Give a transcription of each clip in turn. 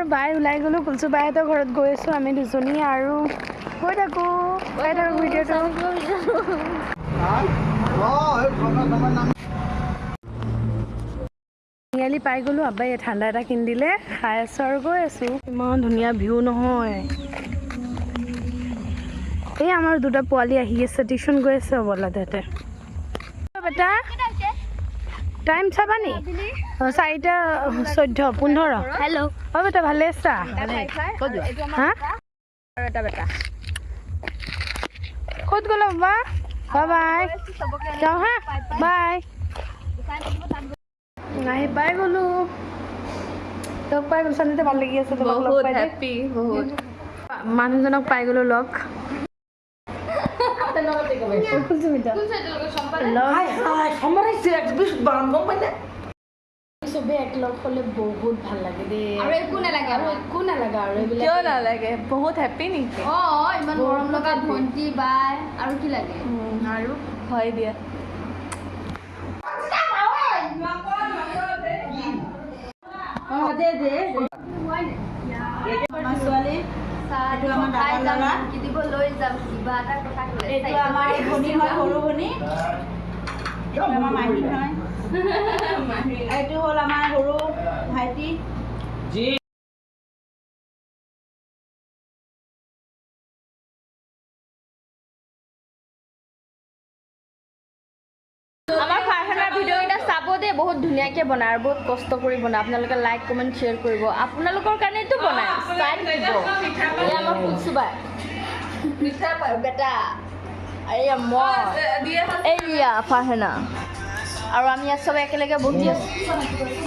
বাই ওলাই গ'লো কুলচু বাইহঁতৰ ঘৰত গৈ আছোঁ আমি দুজনী আৰু গৈ থাকোঁ ভিডিঅ'টো তিনিআলি পাই গ'লোঁ আব্বাই ঠাণ্ডা এটা কিনি দিলে খাই আছোঁ আৰু গৈ আছোঁ ইমান ধুনীয়া ভিউ নহয় এই আমাৰ দুটা পোৱালি আহি আছে টিউশ্যন গৈ আছে হ'বলা তাতে বেটা টাইম চাবা নি 4:14 হেল্ল' অ বেটা ভালে আছা হা ক'ত গ'লা বাবা বাই যাওঁ হা বাই আহি পাই গ'লো লগ পাই গ'লো চানতে ভাল লাগি আছে তোমাক লগ পাই হেপি বহুত মানুহজনক পাই গ'লো লগ চবে একলগ হ'লে বহুত ভাল লাগে দেই আৰু একো নালাগে আৰু কিয় নালাগে বহুত হেপি নেকি ইমান মৰম লগা ভণ্টি বাই আৰু কি লাগে আৰু হয় দিয়া এইটো হ'ল আমাৰ সৰু ভাইটি আমাৰ ফাৰহানাৰ ভিডিঅ' এটা চাব দেই বহুত ধুনীয়াকৈ বনায় আৰু বহুত কষ্ট কৰি বনায় আপোনালোকে লাইক কমেণ্ট শ্বেয়াৰ কৰিব আপোনালোকৰ কাৰণেতো বনায় চাই থাকিব এই আমাৰ কুলচু বাই মিঠা বেটা এইয়া মই এইয়া ফাৰহানা আৰু আমি ইয়াত চবে একেলগে বহি আছোঁ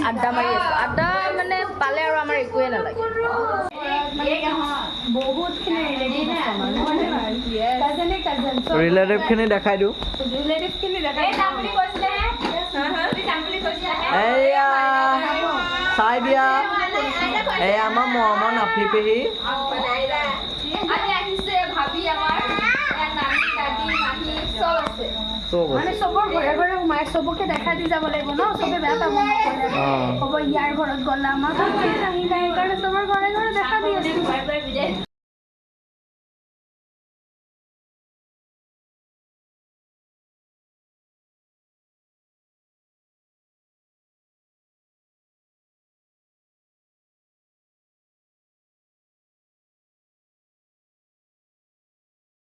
আড্ডা মাৰি আছোঁ আড্ডা মানে পালে আৰু আমাৰ একোৱে নালাগে ৰিলেটিভখিনি দেখাই দিওঁ এয়া চাই দিয়া এয়া আমাৰ মৰমৰ নাফি পেহী মানে চবৰ ঘৰে ঘৰে সোমাই চবকে দেখাই দি যাব লাগিব ন চবে বেয়া পাব হ'ব ইয়াৰ ঘৰত গ'লা আমাৰ সেইকাৰণে চবৰ ঘৰে ঘৰে দেখা দি আছোঁ